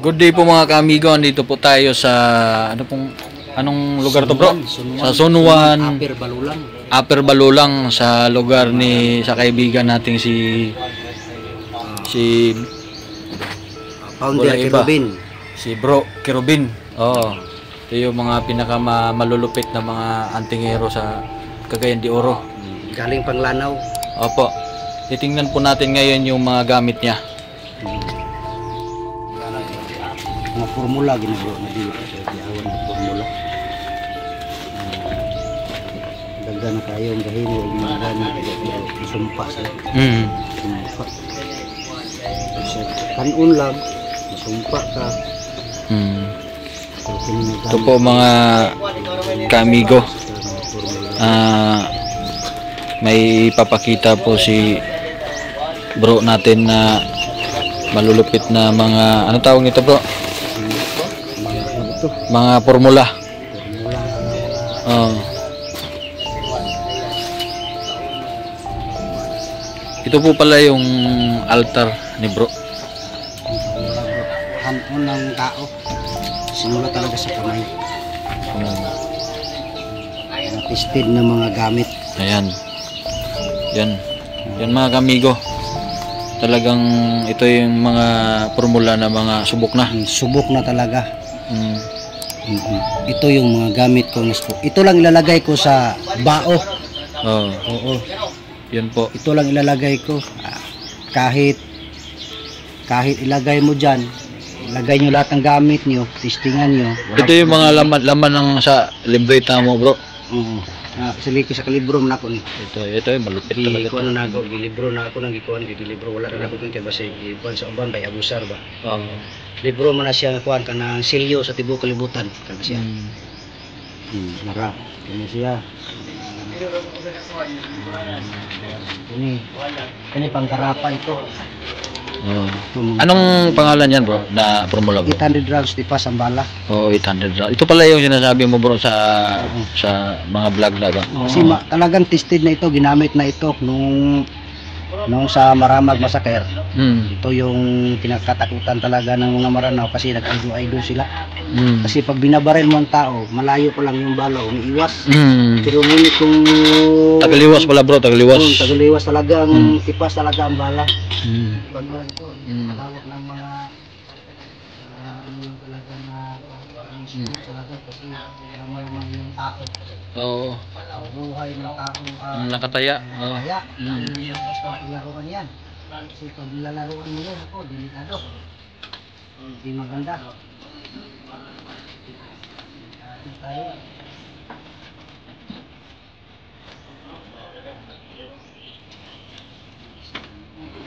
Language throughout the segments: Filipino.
Good day po mga kaamigo. Andito po tayo sa anong lugar to bro? Sa Sunuan, Upper Balulang. Upper Balulang, sa lugar sa kaibigan nating si Founder Kirubin. Si Bro Kirubin. Oo. Ito yung mga malulupit na mga antingero sa Cagayan de Oro. Galing Panglanaw. Opo. Titingnan po natin ngayon yung mga gamit niya. Mga formula ginagawa na dito sa iyawan ng formula. Dagda na kayo ang gahimo yung mga gamit masumpa sa sumpa. Kasi kanon lang masumpa ka. Ito po mga kaamigo. May papakita po si bro natin na malulupit na mga ano tawag nito bro? Mga formula. Ito po pala yung altar ni bro. Hanon ng tao. Sinula talaga sa kamay. Tested na mga gamit. Ayan. Yan mga kamigo. Talagang ito yung mga formula na mga subok na. Subok na talaga. Ito yung mga gamit ko. Ito lang ilalagay ko sa bao. Oo. Yan po. Ito lang ilalagay ko. Kahit ilagay mo dyan, ilagay nyo lahat ng gamit nyo, testingan nyo. Ito yung mga laman ng sa libreta mo bro. Sali ko sa kalibro man ako ni. Ito yung malupit talaga. Ikuan na ako, gilibro na ako nang gikuan kay libro wala na ako kay base ikuan sa uban bay abusar ba. Libro man na siya kuan kanang silyo sa tibuok kalibutan kana siya. Mara. Kani siya. Ini pangkarapa ito. Anong pangalan yan bro na formula bro? 800 rounds di pa sambala. 800 rounds. Ito pala yung sinasabi mo bro sa mga vlog na ba? Kasi talagang tested na ito, ginamit na ito nung sa Maramag Massacre. Ito yung pinagkatakutan talaga ng mga Maranaw kasi nag-idol sila. Kasi pag binabaril mo ang tao, malayo pa lang yung bala, umiiwas. Pero ngunit kung tagaliwas pala bro, tagaliwas. Tagaliwas talaga, tipas talaga ang bala. Pag ito, malawak ng mga talaga na talaga kasi naman yung tao. Oo. Buhay ng tao. Nakataya. Kaya, laruan yan. Kasi pag lalaruan mo yan, ako, delikado. Hindi maganda.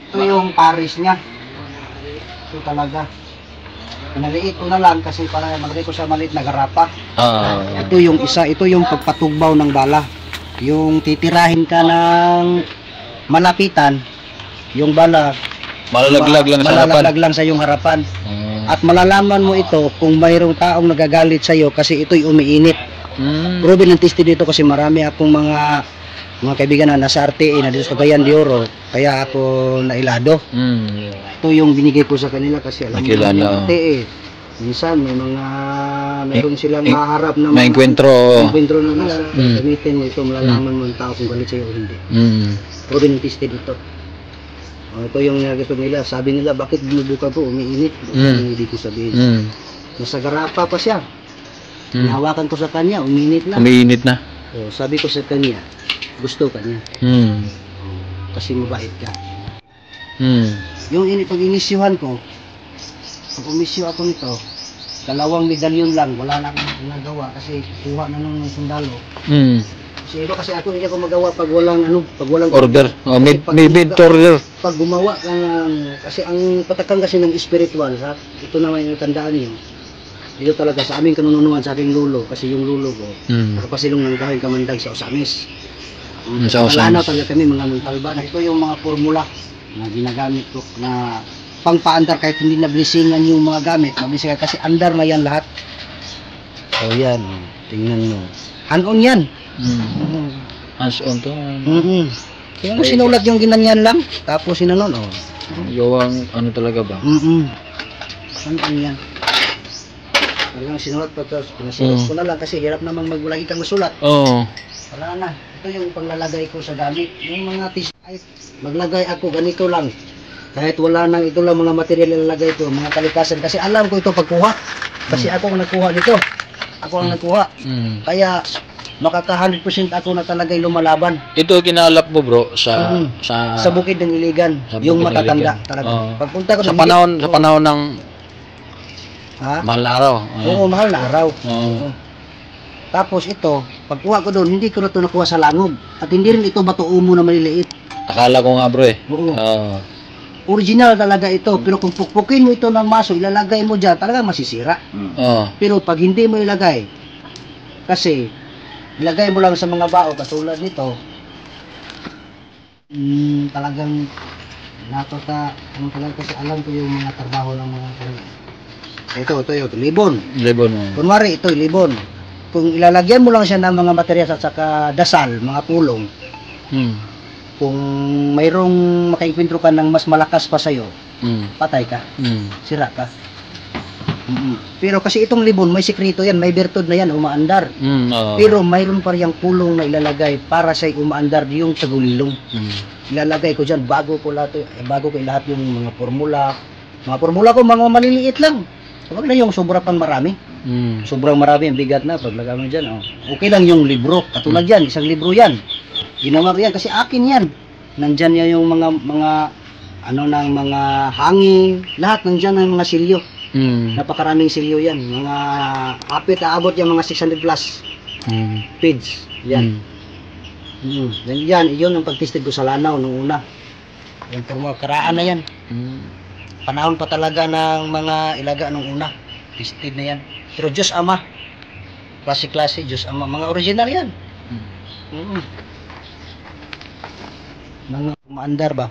Ito yung Paris niya. Ito talaga. Pinaliit ko na lang kasi para maglagay ko sa maliit na garapa. Ito yung isa, ito yung pagpatugbaw ng bala. Yung titirahin ka ng malapitan, yung bala malalaglag lang sa iyong harapan. At malalaman mo ito kung mayroong taong nagagalit sa iyo kasi ito'y umiinit. Probe ng testi dito kasi marami akong mga kaibigan na nasa RTA na dito sa Cagayan de Oro, kaya ako nailado. Ito yung binigay ko sa kanila kasi alam mo yung RTA. Minsan mayroon silang maharap na may enkwentro na nila. Gamitin mo ito, malalaman mo ang tao kung galit sa iyo o hindi. Probe ng testi dito. Ito yung nilagay nila. Sabi nila, bakit binubuka po? Umiinit. Hindi ko sabihin. Nasa garapa pa siya. Nahawakan ko sa kanya, umiinit na. Sabi ko sa kanya, gusto ka niya. Kasi mabait ka. Yung pag inisyuhan ko, pag umisyo ako nito, 2 medalyon lang, wala na akong nagawa kasi kuha na nung sundalo. Kasi ako hindi ako magawa pag walang order. Mid order. Pag gumawa ka kasi ang patakang kasi ng spiritual, ito naman yung tandaan niyo. Dito talaga sa aming kanununuan sa aking lulo, kasi yung lulo ko, nakapasilong ng dahil kamandag sa Osamis. Sa Osamis talaga kami mga talba. Ito yung mga formula na ginagamit ko na pang-paandar kahit hindi na blessingan yung mga gamit. Mabilisingan kasi andar na yan lahat. So yan, tingnan mo. Hand-on yan. Hands-on to. Kaya mo sinulat yung ginanyan lang, tapos sinanon, Gawang ano talaga ba? Hand-on yan. Talagang sinulat pa tapos pinasulat ko na lang kasi hirap namang lagi kang masulat. Oo. Wala na. Ito yung paglalagay ko sa gamit. Yung mga t-shirt, maglagay ako ganito lang. Kahit wala nang ito lang mga material ilalagay ko, mga kalikasan. Kasi alam ko ito pagkuha. Kasi ako ang nagkuha nito. Ako ang nagkuha. Kaya makaka 100% ako na talaga'y lumalaban. Ito kinalap mo bro sa Sa bukid ng Iligan, sa yung bukid ng matatanda Iligan. talaga. Oo. Pagpunta ko sa panahon ng mahal na araw. Oo, mahal na araw. Oo. Tapos ito, pagkuha ko doon, hindi ko na ito nakuha sa langog. At hindi rin ito bato umo na maliliit. Akala ko nga bro eh. Oo. Oo. Original talaga ito. Pero kung pukpukin mo ito ng maso, ilalagay mo dyan, talagang masisira. Oo. Pero pag hindi mo ilagay, kasi ilagay mo lang sa mga bao, katulad nito, talagang ano talaga kasi alam ko yung mga trabaho ng mga ito, libon. Libon mo. Kunwari, ito, libon. Kung ilalagyan mo lang siya ng mga materyales at saka dasal, mga pulong, kung mayroong makainkwentro ka ng mas malakas pa sa'yo, patay ka, sira ka. Pero kasi itong libon, may sikreto yan, may bertud na yan, umaandar. Pero mayroon pa riyang pulong na ilalagay para sa umaandar yung tagulilong. Ilalagay ko dyan, bago ko lahat yung mga formula. Mga formula ko, mga maliliit lang. Huwag na yung sobra pang marami. Sobrang marami, ang bigat na paglagay mo dyan. Oh. Okay lang yung libro, katulad yan, isang libro yan. Ginawa ko yan kasi akin yan. Nandyan yan yung mga mga hangin, lahat nandyan ang mga silyo. Napakaraming silyo yan. Mga kapit, aabot yung mga 600 plus page. Yan. Yan, yun ang pagtested ko sa Lanao nung una. Yung karaan na yan. Panahon pa talaga ng mga ilaga nung una. Tested na yan. Pero Diyos Ama. Klase-klase, Diyos Ama. Mga original yan. Mga umaandar ba?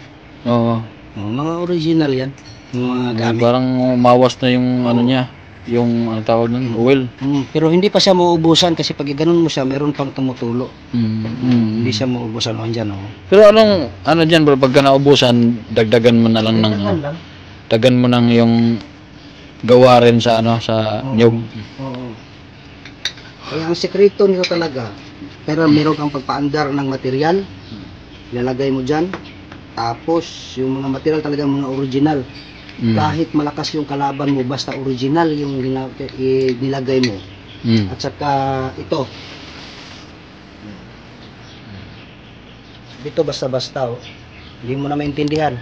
Oo. Mga original yan. Mga gamit. Parang mawas na yung ano niya. Yung ano tawag nun? Oil. Pero hindi pa siya mauubusan kasi pag ganun mo siya, meron pang tumutulo. Hindi siya mauubusan o dyan. Pero ano dyan bro, pagka naubusan, dagdagan mo na lang ng dagan mo ng yung gawa rin sa sa nyug. Oo. Kaya ang sekreto nito talaga, pero meron kang pagpaandar ng material, ilalagay mo dyan, tapos yung mga material talaga mga original. Kahit malakas yung kalaban mo, basta original yung nilagay mo. At saka ito. Dito basta-basta hindi mo na maintindihan.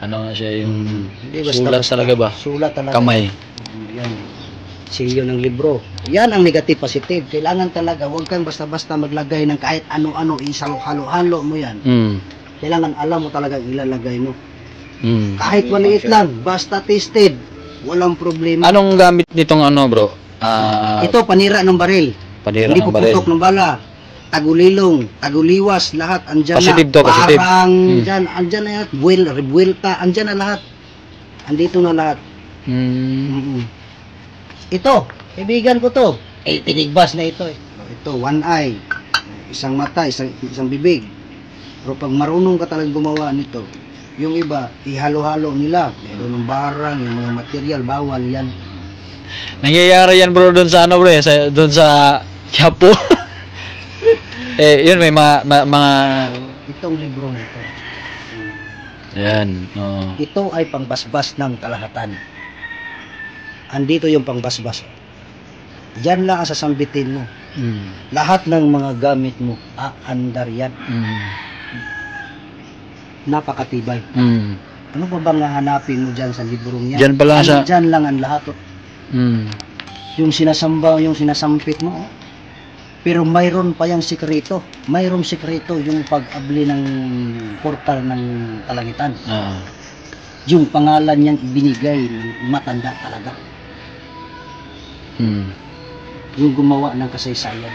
Ano nga siya yung sulat talaga ba? Sulat talaga. Kamay. Yan. Silyo ng libro. Yan ang negative positive. Kailangan talaga, huwag kang basta-basta maglagay ng kahit ano-ano, halo-halo mo yan. Kailangan alam mo talaga ilalagay mo. Kahit maliit lang, basta tested, walang problema. Anong gamit nitong bro? Ito, panira ng baril. Panira Hindi ng baril. puputok ng bala. Tagulilong, taguliwas, lahat andyan positive na. To, positive. Parang andyan na yan. Rebuelta, andyan na lahat. Andito na lahat. Ito, kaibigan ko to. Tinigbas na ito. Ito, one eye. Isang mata, isang bibig. Pero pag marunong ka talagang gumawa nito, yung iba, ihalo-halo nila. Meron ng barang, yung mga material, bawal yan. Nangyayari yan bro doon sa bro doon sa Quiapo. Yun may mga itong libro nito. Yan. Ito ay pangbasbas ng kalahatan. Andito yung pangbasbas. Diyan lang ang sasambitin mo. Lahat ng mga gamit mo, aandar yan. Napakatibay. Ano ba bang hahanapin mo dyan sa librong yan? Diyan pa lang siya. Diyan lang ang lahat. Yung sinasamba, yung sinasampit mo. Pero mayroon pa yung sikreto. Mayroong sikreto yung pag-abli ng portal ng kalangitan. Yung pangalan niyang ibinigay ng matanda talaga. Yung gumawa ng kasaysayan.